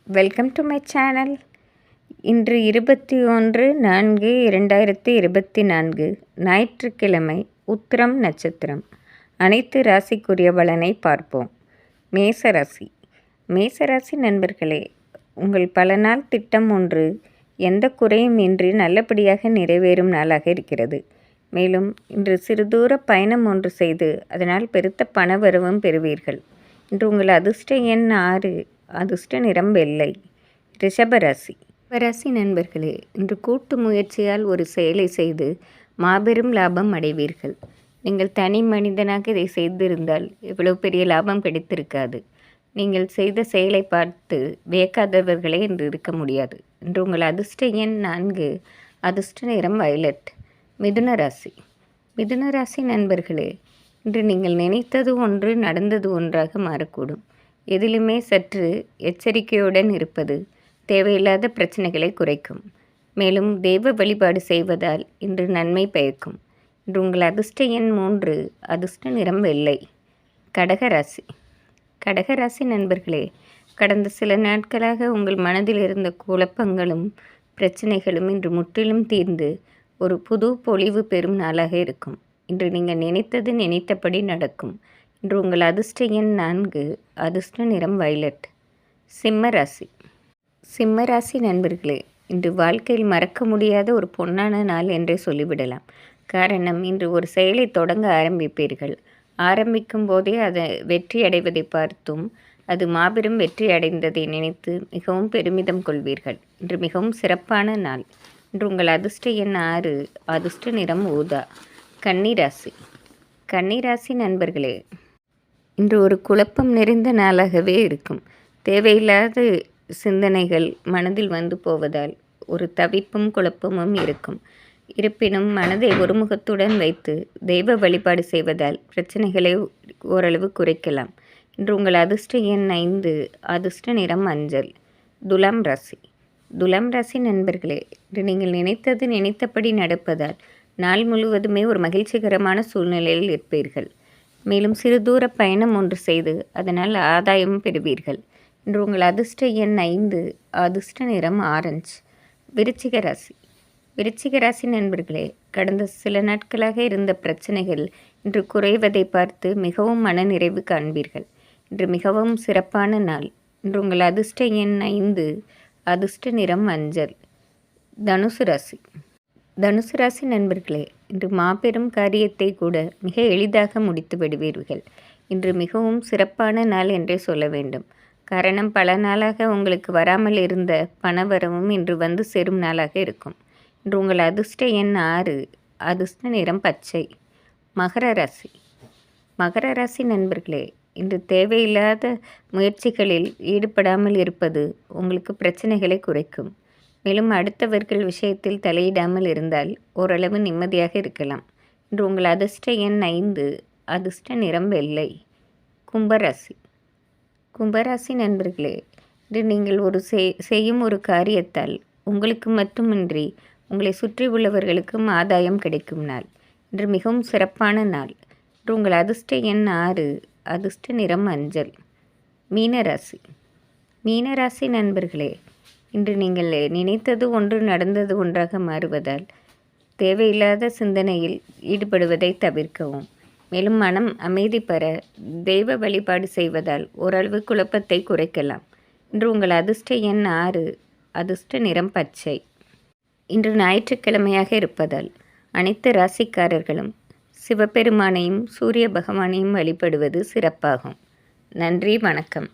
Welcome to my channel. இன்று 21/4/2024 ஞாயிற்றுக்கிழமை, உத்திரம் நட்சத்திரம். அனைத்து ராசிக்குரிய பலனை பார்ப்போம். மேசராசி. மேசராசி நண்பர்களே, உங்கள் பல நாள் திட்டம் ஒன்று எந்த குறையும் இன்றி நல்லபடியாக நிறைவேறும் நாளாக இருக்கிறது. மேலும் இன்று சிறுதூர பயணம் ஒன்று செய்து அதனால் பெருத்த பணவரவும் பெறுவீர்கள். இன்று உங்கள் அதிர்ஷ்ட எண் 6, அதிர்ஷ்ட நிறம் வெள்ளை. ரிஷபராசி. ரிஷபராசி நண்பர்களே, இன்று கூட்டு முயற்சியால் ஒரு செயலை செய்து மாபெரும் லாபம் அடைவீர்கள். நீங்கள் தனி மனிதனாக இதை செய்திருந்தால் இவ்வளவு பெரிய லாபம் கிடைத்திருக்காது. நீங்கள் செய்த செயலை பார்த்து வியக்காதவர்களே இன்று இருக்க முடியாது. இன்று உங்கள் அதிர்ஷ்ட எண் 4, அதிர்ஷ்ட நிறம் வயலட். மிதுன ராசி. மிதுன ராசி நண்பர்களே, இன்று நீங்கள் நினைத்தது ஒன்று நடந்தது ஒன்றாக மாறக்கூடும். எதிலுமே சற்று எச்சரிக்கையுடன் இருப்பது தேவையில்லாத பிரச்சனைகளை குறைக்கும். மேலும் தெய்வ வழிபாடு செய்வதால் இன்று நன்மை பயக்கும். இன்று உங்கள் அதிர்ஷ்ட எண் 3, அதிர்ஷ்ட நிறம் வெள்ளை. கடகராசி. கடகராசி நண்பர்களே, கடந்த சில நாட்களாக உங்கள் மனதில் இருந்த குழப்பங்களும் பிரச்சனைகளும் இன்று முற்றிலும் தீர்ந்து ஒரு புது பொலிவு பெறும் நாளாக இருக்கும். இன்று நீங்கள் நினைத்தது நினைத்தபடி நடக்கும். இன்று உங்கள் அதிர்ஷ்ட எண் 4, அதிர்ஷ்ட நிறம் வயலட். சிம்மராசி. சிம்மராசி நண்பர்களே, இன்று வாழ்க்கையில் மறக்க முடியாத ஒரு பொன்னான நாள் என்றே சொல்லிவிடலாம். காரணம், இன்று ஒரு செயலை தொடங்க ஆரம்பிப்பீர்கள். ஆரம்பிக்கும் போதே அதை வெற்றி அடைவதை பார்த்தும் அது மாபெரும் வெற்றி அடைந்ததை நினைத்து மிகவும் பெருமிதம் கொள்வீர்கள். இன்று மிகவும் சிறப்பான நாள். இன்று உங்கள் அதிர்ஷ்ட எண் 6, அதிர்ஷ்ட நிறம் ஊதா. கன்னிராசி. கன்னிராசி நண்பர்களே, இன்று ஒரு குழப்பம் நிறைந்த நாளாகவே இருக்கும். தேவையில்லாத சிந்தனைகள் மனதில் வந்து போவதால் ஒரு தவிப்பும் குழப்பமும் இருக்கும். இருப்பினும் மனதை ஒருமுகத்துடன் வைத்து தெய்வ வழிபாடு செய்வதால் பிரச்சனைகளை ஓரளவு குறைக்கலாம். இன்று உங்கள் அதிர்ஷ்ட எண் 5, அதிர்ஷ்ட நிறம் மஞ்சள். துலாம் ராசி. துலாம் ராசி நண்பர்களே, இன்று நீங்கள் நினைத்தது நினைத்தபடி நடப்பதால் நாள் முழுவதுமே ஒரு மகிழ்ச்சிகரமான சூழ்நிலையில் இருப்பீர்கள். மேலும் சிறு தூர பயணம் ஒன்று செய்து அதனால் ஆதாயமும் பெறுவீர்கள். இன்று உங்கள் அதிர்ஷ்ட எண் 5, அதிர்ஷ்ட நிறம் ஆரஞ்சு. விருச்சிக ராசி. விருச்சிக ராசி நண்பர்களே, கடந்த சில நாட்களாக இருந்த பிரச்சனைகள் இன்று குறைவதை பார்த்து மிகவும் மனநிறைவு காண்பீர்கள். இன்று மிகவும் சிறப்பான நாள். இன்று உங்கள் அதிர்ஷ்ட எண் 5, அதிர்ஷ்ட நிறம் மஞ்சள். தனுசு ராசி. தனுசு ராசி நண்பர்களே, இன்று மாபெரும் காரியத்தை கூட மிக எளிதாக முடித்து விடுவீர்கள். இன்று மிகவும் சிறப்பான நாள் என்றே சொல்ல வேண்டும். காரணம், பல நாளாக உங்களுக்கு வராமல் இருந்த பணவரவும் இன்று வந்து சேரும் நாளாக இருக்கும். இன்று உங்கள் அதிர்ஷ்ட எண் 6, அதிர்ஷ்ட நிறம் பச்சை. மகர ராசி. மகர ராசி நண்பர்களே, இன்று தேவையில்லாத முயற்சிகளில் ஈடுபடாமல் இருப்பது உங்களுக்கு பிரச்சனைகளை குறைக்கும். மேலும் அடுத்தவர்கள் விஷயத்தில் தலையிடாமல் இருந்தால் ஓரளவு நிம்மதியாக இருக்கலாம். இன்று உங்கள் அதிர்ஷ்ட எண் 5, அதிர்ஷ்ட நிறம் வெள்ளை. கும்பராசி. கும்பராசி நண்பர்களே, இன்று நீங்கள் செய்யும் ஒரு காரியத்தால் உங்களுக்கு மட்டுமின்றி உங்களை சுற்றி உள்ளவர்களுக்கும் ஆதாயம் கிடைக்கும் நாள். இன்று மிகவும் சிறப்பான நாள். இன்று உங்கள் அதிர்ஷ்ட எண் 6, அதிர்ஷ்ட நிறம் மஞ்சள். மீனராசி. மீனராசி நண்பர்களே, இன்று நீங்கள் நினைத்தது ஒன்று நடந்தது ஒன்றாக மாறுவதால் தேவையில்லாத சிந்தனையில் ஈடுபடுவதை தவிர்க்கவும். மேலும் மனம் அமைதி பெற தெய்வ வழிபாடு செய்வதால் ஓரளவு குழப்பத்தை குறைக்கலாம். இன்று உங்கள் அதிர்ஷ்ட எண் 6, அதிர்ஷ்ட நிறம் பச்சை. இன்று ஞாயிற்றுக்கிழமையாக இருப்பதால் அனைத்து ராசிக்காரர்களும் சிவபெருமானையும் சூரிய பகவானையும் வழிபடுவது சிறப்பாகும். நன்றி, வணக்கம்.